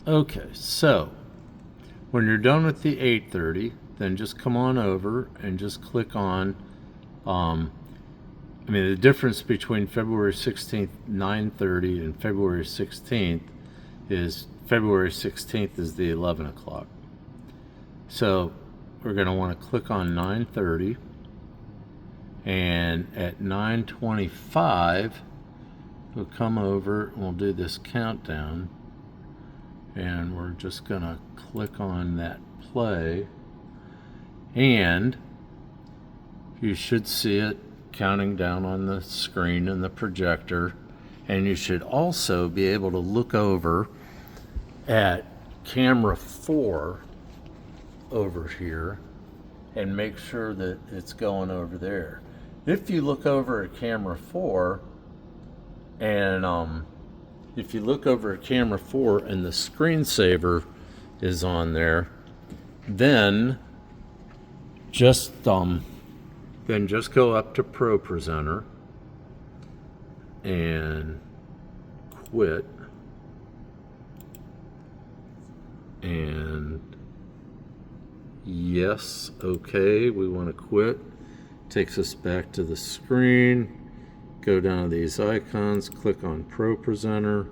Okay, so when you're done with the 8:30, then just come on over and just click on, I mean, the difference between February 16th, 9:30 and February 16th is February 16th is the 11 o'clock. So we're going to want to click on 9:30, and at 9:25 we'll come over and we'll do this countdown, and we're just going to click on that play, and you should see it counting down on the screen and the projector, and you should also be able to look over at camera 4 over here and make sure that it's going over there. If you look over at camera 4 and if you look over at camera 4 and the screensaver is on there, then just go up to ProPresenter and quit, and yes, okay, we want to quit. Takes us back to the screen. Go down to these icons, click on ProPresenter,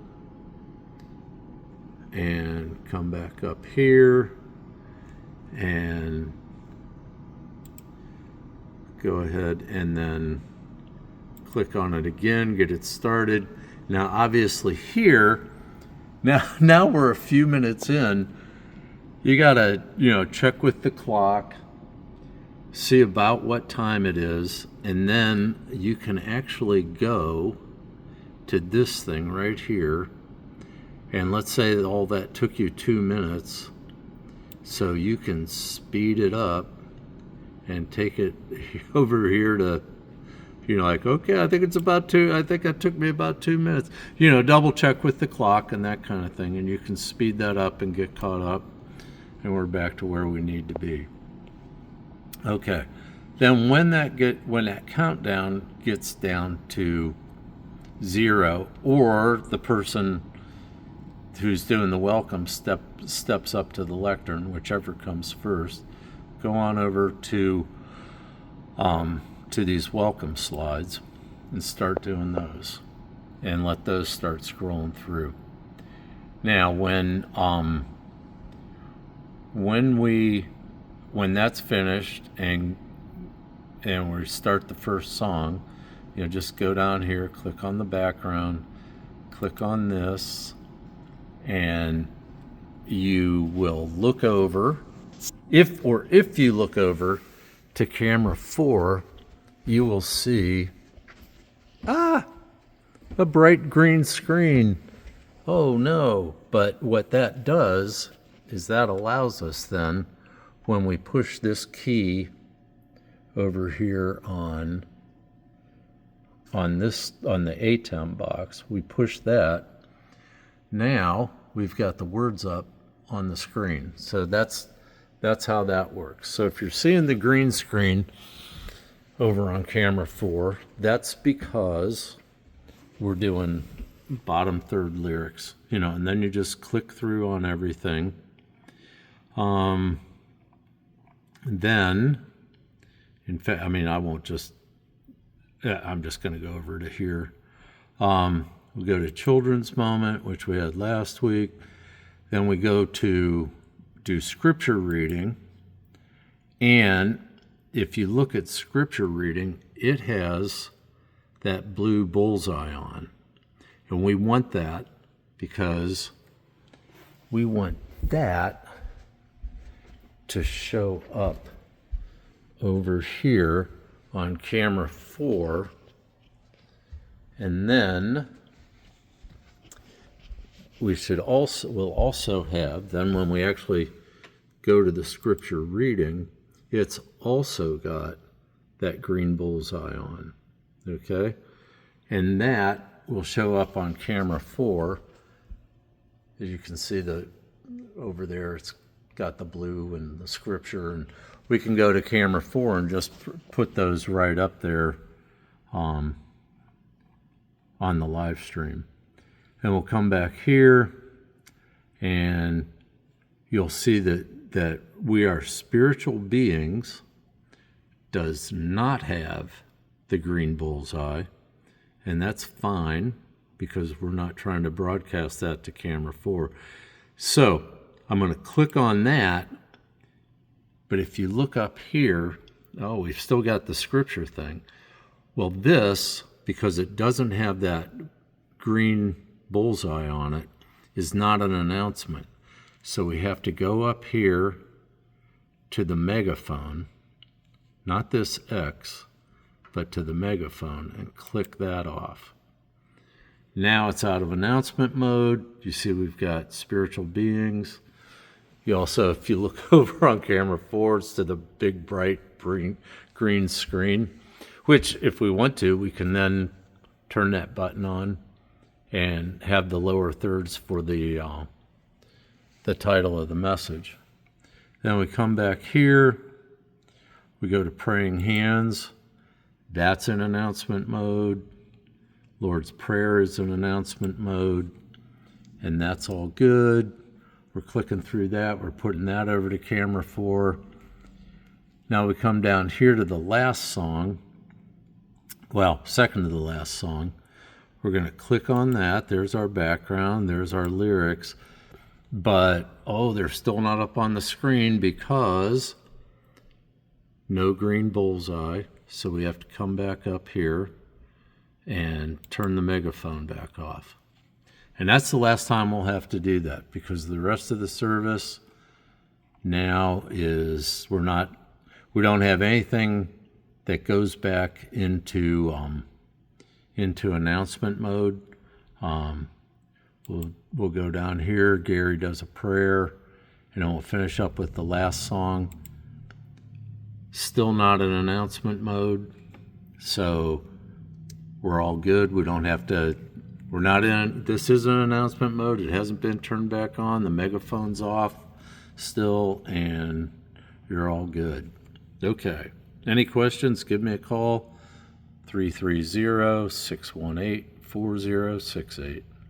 and come back up here and go ahead and then click on it again, get it started. Now obviously here, now we're a few minutes in, you gotta check with the clock, see about what time it is, and then you can actually go to this thing right here, and let's say that all that took you 2 minutes, so you can speed it up and take it over here to, like, okay, I think it took me about 2 minutes. Double check with the clock and that kind of thing, and you can speed that up and get caught up, and we're back to where we need to be. Okay, then when that countdown gets down to 0, or the person who's doing the welcome steps up to the lectern, whichever comes first, go on over to these welcome slides and start doing those, and let those start scrolling through. Now when that's finished and we start the first song, just go down here, click on the background, click on this, and you will look over. If you look over to camera 4, you will see a bright green screen. Oh no. But what that does is that allows us then, when we push this key over here on the ATEM box, we push that, now we've got the words up on the screen. So that's how that works. So if you're seeing the green screen over on camera 4, that's because we're doing bottom third lyrics, and then you just click through on everything. Then, in fact, I'm just going to go over to here. We'll go to children's moment, which we had last week. Then we go to do scripture reading. And if you look at scripture reading, it has that blue bullseye on. And we want that because we want that to show up over here on camera 4. And then we'll also have, then when we actually go to the scripture reading, it's also got that green bullseye on, okay? And that will show up on camera 4. As you can see, over there, it's got the blue and the scripture, and we can go to camera 4 and just put those right up there on the live stream. And we'll come back here, and you'll see that we are spiritual beings does not have the green bullseye, and that's fine because we're not trying to broadcast that to camera 4. So I'm going to click on that, but if you look up here, oh, we've still got the scripture thing. Well, this, because it doesn't have that green bullseye on it, is not an announcement. So we have to go up here to the megaphone, not this X, but to the megaphone, and click that off. Now it's out of announcement mode. You see we've got spiritual beings. You also, if you look over on camera 4, it's to the big bright green screen, which if we want to, we can then turn that button on and have the lower thirds for the title of the message. Then we come back here, we go to praying hands. That's in announcement mode. Lord's Prayer is in announcement mode, and that's all good. We're clicking through that. We're putting that over to camera 4. Now we come down here to the last song. Well, second to the last song. We're going to click on that. There's our background. There's our lyrics. But, oh, they're still not up on the screen because no green bullseye. So we have to come back up here and turn the megaphone back off. And that's the last time we'll have to do that, because the rest of the service now is we don't have anything that goes back into announcement mode. We'll go down here. Gary does a prayer, and then we'll finish up with the last song. Still not in announcement mode, so we're all good. We don't have to. We're not in. This is an announcement mode. It hasn't been turned back on. The megaphone's off still, and you're all good. Okay. Any questions? Give me a call. 330-618-4068.